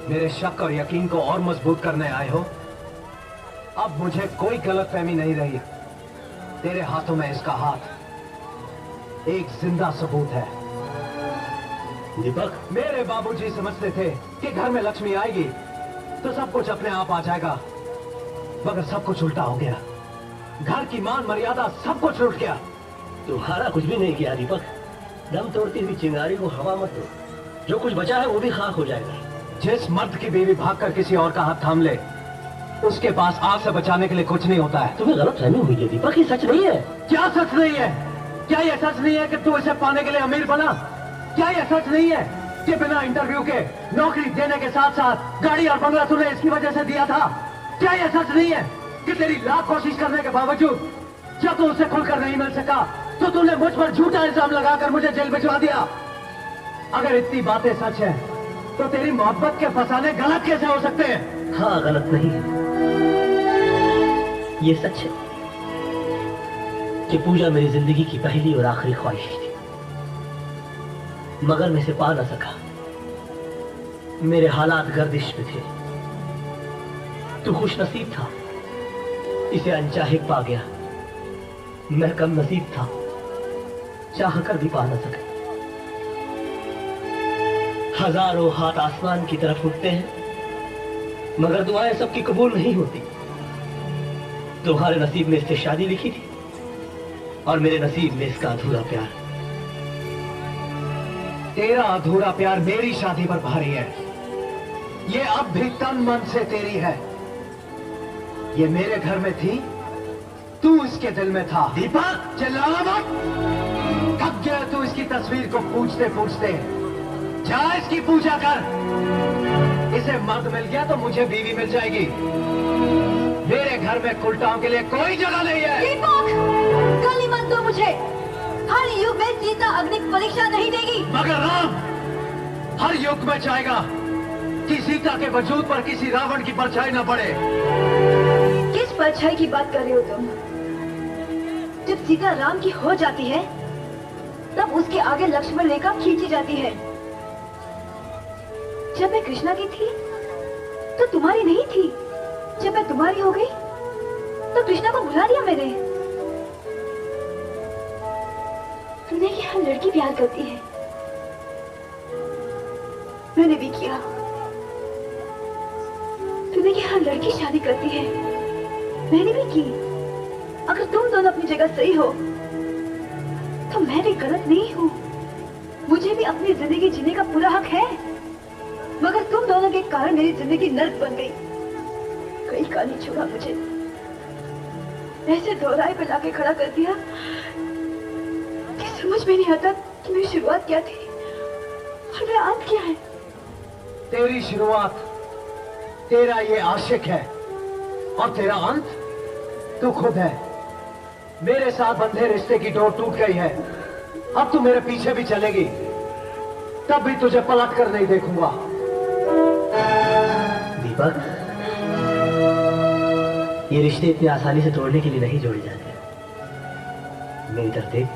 मेरे शक और यकीन को और मजबूत करने आए हो। अब मुझे कोई गलतफहमी नहीं रही। तेरे हाथों में इसका हाथ एक जिंदा सबूत है। दीपक, मेरे बाबूजी समझते थे कि घर में लक्ष्मी आएगी तो सब कुछ अपने आप आ जाएगा, मगर सब कुछ उल्टा हो गया। घर की मान मर्यादा सब कुछ लूट गया। तुम्हारा कुछ भी नहीं किया दीपक। दम तोड़ती हुई चिंगारी को हवा मत दो, जो कुछ बचा है वो भी खाक हो जाएगा। जिस मर्द की बीवी भागकर किसी और का हाथ थाम ले, उसके पास आग से बचाने के लिए कुछ नहीं होता है। तुम्हें गलतफहमी हुई है दीपक, ये सच नहीं है। क्या सच नहीं है? क्या ये सच नहीं है कि तू इसे पाने के लिए अमीर बना? क्या ये सच नहीं है कि बिना इंटरव्यू के नौकरी देने के साथ साथ गाड़ी और बंगला तूने इसकी वजह से दिया था? क्या ये सच नहीं है कि तेरी लाख कोशिश करने के बावजूद जब तू उसे खुलकर नहीं मिल सका तो तूने मुझ पर झूठा इल्जाम लगाकर मुझे जेल भिजवा दिया? अगर इतनी बातें सच है तो तेरी मोहब्बत के फसाने गलत कैसे हो सकते हैं? हाँ, गलत नहीं है। ये सच है कि पूजा मेरी जिंदगी की पहली और आखिरी ख्वाहिश थी, मगर मैं इसे पा न सका। मेरे हालात गर्दिश में थे। तू खुश नसीब था, इसे अनचाहे पा गया। मैं कम नसीब था, चाह कर भी पा न सके। हजारों हाथ आसमान की तरफ उठते हैं, मगर दुआएं सबकी कबूल नहीं होती। तुम्हारे नसीब में इससे शादी लिखी थी और मेरे नसीब में इसका अधूरा प्यार। तेरा अधूरा प्यार मेरी शादी पर भारी है। ये अब भी तन मन से तेरी है। ये मेरे घर में थी, तू इसके दिल में था। दीपक, चिल्ला मत। थक गया तू इसकी तस्वीर को पूछते पूछते। जा इसकी पूजा कर। इसे मर्द मिल गया तो मुझे बीवी मिल जाएगी। मेरे घर में कुलटाओं के लिए कोई जगह नहीं है। दीपक, गाली मत दो मुझे। हर युग में सीता अग्नि परीक्षा नहीं देगी। मगर राम हर युग में चाहेगा कि सीता के वजूद पर किसी रावण की परछाई न पड़े। किस परछाई की बात कर रहे हो तुम? जब सीता राम की हो जाती है तब उसके आगे लक्ष्मण रेखा खींची जाती है। जब मैं कृष्णा की थी तो तुम्हारी नहीं थी। जब मैं तुम्हारी हो गई तो कृष्णा को भुला दिया मैंने। तूने कि हर लड़की प्यार करती है, मैंने भी किया। तूने कि हर लड़की शादी करती है, मैंने भी की। अगर तुम दोनों अपनी जगह सही हो तो मैं भी गलत नहीं हूँ। मुझे भी अपनी जिंदगी जीने का पूरा हक है, मगर तुम दोनों के कारण मेरी जिंदगी नर्क बन गई। कई का नहीं छोड़ा मुझे, ऐसे दोहराए पे लाके खड़ा कर दिया कि समझ में नहीं आता कि मेरी शुरुआत क्या थी और मेरा अंत क्या है। तेरी शुरुआत तेरा ये आशिक है और तेरा अंत तू खुद है। मेरे साथ बंधे रिश्ते की डोर टूट गई है। अब तू मेरे पीछे भी चलेगी तब भी तुझे पलट कर नहीं देखूंगा। दीपक, ये रिश्ते इतनी आसानी से तोड़ने के लिए नहीं जोड़े जाते। मेरी तरफ देख।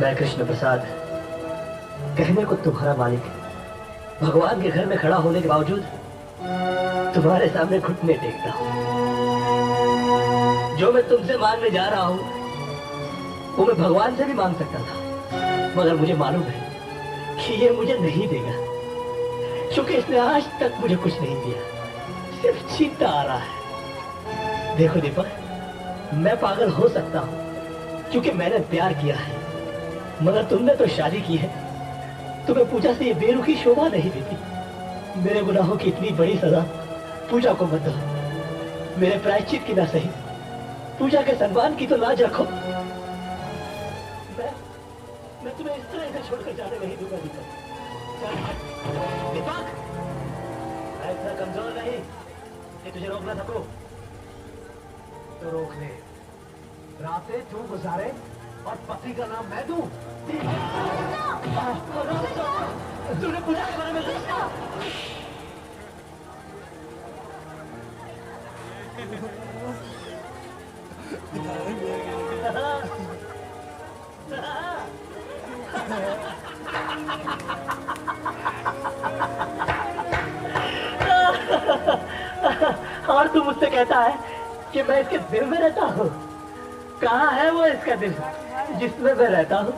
मैं कृष्ण प्रसाद, कहने को तुम्हारा मालिक, भगवान के घर में खड़ा होने के बावजूद तुम्हारे सामने घुटने टेकता हूं। जो मैं तुमसे मांगने जा रहा हूं वो मैं भगवान से भी मांग सकता था, मगर मुझे मालूम है कि ये मुझे नहीं देगा, क्योंकि इसने आज तक मुझे कुछ नहीं दिया, सिर्फ छीनता आ रहा है। देखो दीपक, मैं पागल हो सकता हूं क्योंकि मैंने प्यार किया है, मगर तुमने तो शादी की है। तुम्हें पूजा से ये बेरुखी शोभा नहीं देती। मेरे गुनाहों की इतनी बड़ी सजा पूजा को मत दो। मेरे प्रायश्चित की ना सही, पूजा के सम्मान की तो लाज रखो। मैं तुम्हें इस तरह से छोड़कर जाने नहीं दूंगा दीपक। दीपक, मैं इतना कमजोर नहीं कि तुझे रोक ना सकूं। तो रोक ले। रातें तू गुजारे और पति का नाम मैं दूं। तूने पूजा के बारे में और तू मुझसे कहता है कि मैं इसके दिल में रहता हूँ। कहाँ है वो इसका दिल जिसमें मैं रहता हूँ?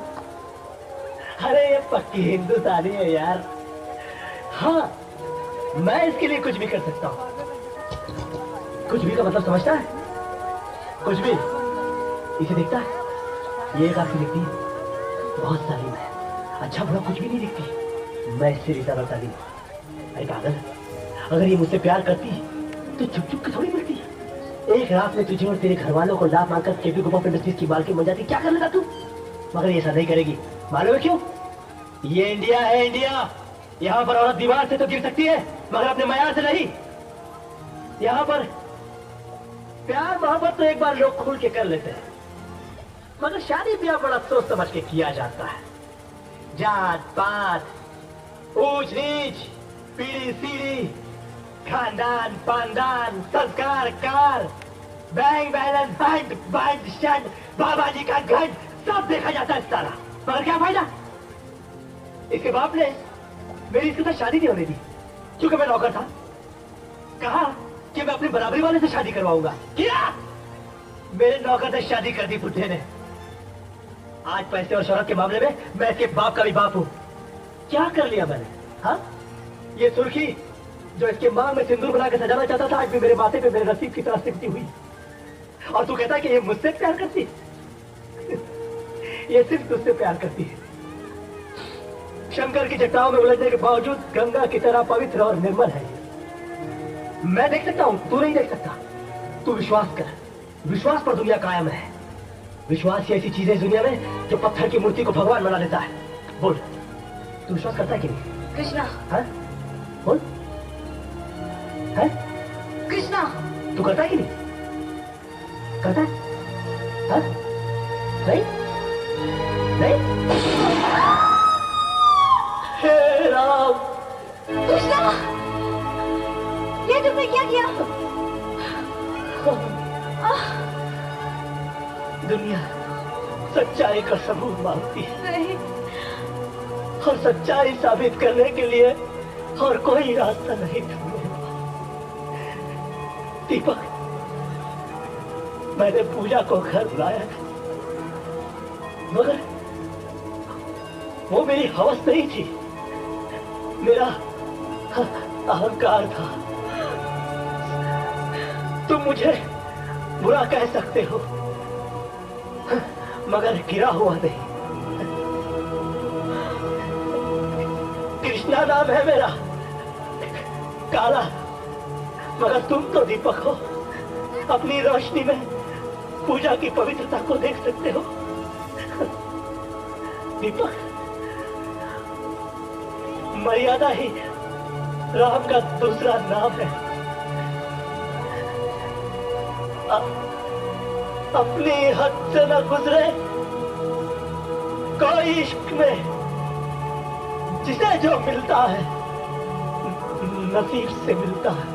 अरे ये पक्की हिंदुस्तानी है यार। हाँ, मैं इसके लिए कुछ भी कर सकता हूँ। कुछ भी का मतलब समझता है? कुछ भी। इसे दिखता है? ये एक आंखें दिखती है, बहुत सालीम है, अच्छा बुरा कुछ भी नहीं दिखती। मैं इससे भी ज्यादा सालीम हूँ। अरे पागल, अगर ये मुझसे प्यार करती तो चुप चुप के थोड़ी मिलती। एक रात में तुझे और तेरे घर वालों को लात मारकर केपी ग्रुप ऑफ इंडस्ट्रीज की बाल की बन जाती, क्या कर लेगा तू? मगर ये ऐसा नहीं करेगी। मालूम है क्यों? ये इंडिया है, इंडिया। यहाँ पर औरत दीवार से तो गिर सकती है मगर अपने मयार से नहीं। यहाँ पर प्यार मोहब्बत तो एक बार लोग खुल के कर लेते हैं, मगर शादी ब्याह बड़ा सोच समझ के किया जाता है। जात पात, ऊंच नीच, पीढ़ी सीढ़ी, खानदान पानदान, संस्कार car, bank balance, bank bank shirt, बाबा जी का घंट, सब देखा जाता है सारा। मगर क्या फायदा? इसके बाप ने मेरी इसके साथ शादी नहीं होने दी क्योंकि मैं नौकर था। कहा कि मैं अपनी बराबरी वाले से शादी करवाऊंगा। किया, मेरे नौकर से शादी कर दी बुढ़े ने। आज पैसे और शोहरत के मामले में मैं इसके बाप का भी बाप हूं। क्या कर लिया मैंने? हाँ, ये सुर्खी जो इसके मांग में सिंदूर बना के सजाना चाहता था, आज भी मेरे माथे पे मेरे नसीब की तरह सिमटी हुई। और तू कहता है कि ये मुझसे प्यार करती? ये सिर्फ तुझसे प्यार करती है। शंकर की जटाओं में उलझने के बावजूद गंगा की तरह पवित्र और निर्मल है। मैं देख सकता हूं, तू नहीं देख सकता। तू विश्वास कर, विश्वास पर दुनिया कायम है। विश्वास ही ऐसी चीज है दुनिया में जो पत्थर की मूर्ति को भगवान बना देता है। बोल, तू विश्वास करता है कि नहीं? कृष्णा। हाँ? बोल। है? कृष्णा। तू करता है कि नहीं? करता है? हाँ? नहीं? नहीं? हे राम! कृष्णा, ये तुमने क्या किया? दुनिया सच्चाई का सबूत मांगती है। नहीं। और सच्चाई साबित करने के लिए और कोई रास्ता नहीं था। दीपक, मैंने पूजा को घर बुलाया था, मगर वो मेरी हवस नहीं थी, मेरा अहंकार था। तुम मुझे बुरा कह सकते हो मगर गिरा हुआ नहीं। कृष्णा नाम है मेरा, काला, मगर तुम तो दीपक हो। अपनी रोशनी में पूजा की पवित्रता को देख सकते हो। दीपक, मर्यादा ही राम का दूसरा नाम है। अपनी हद से न गुजरे कोई इश्क में, जिसे जो मिलता है नसीब से मिलता है।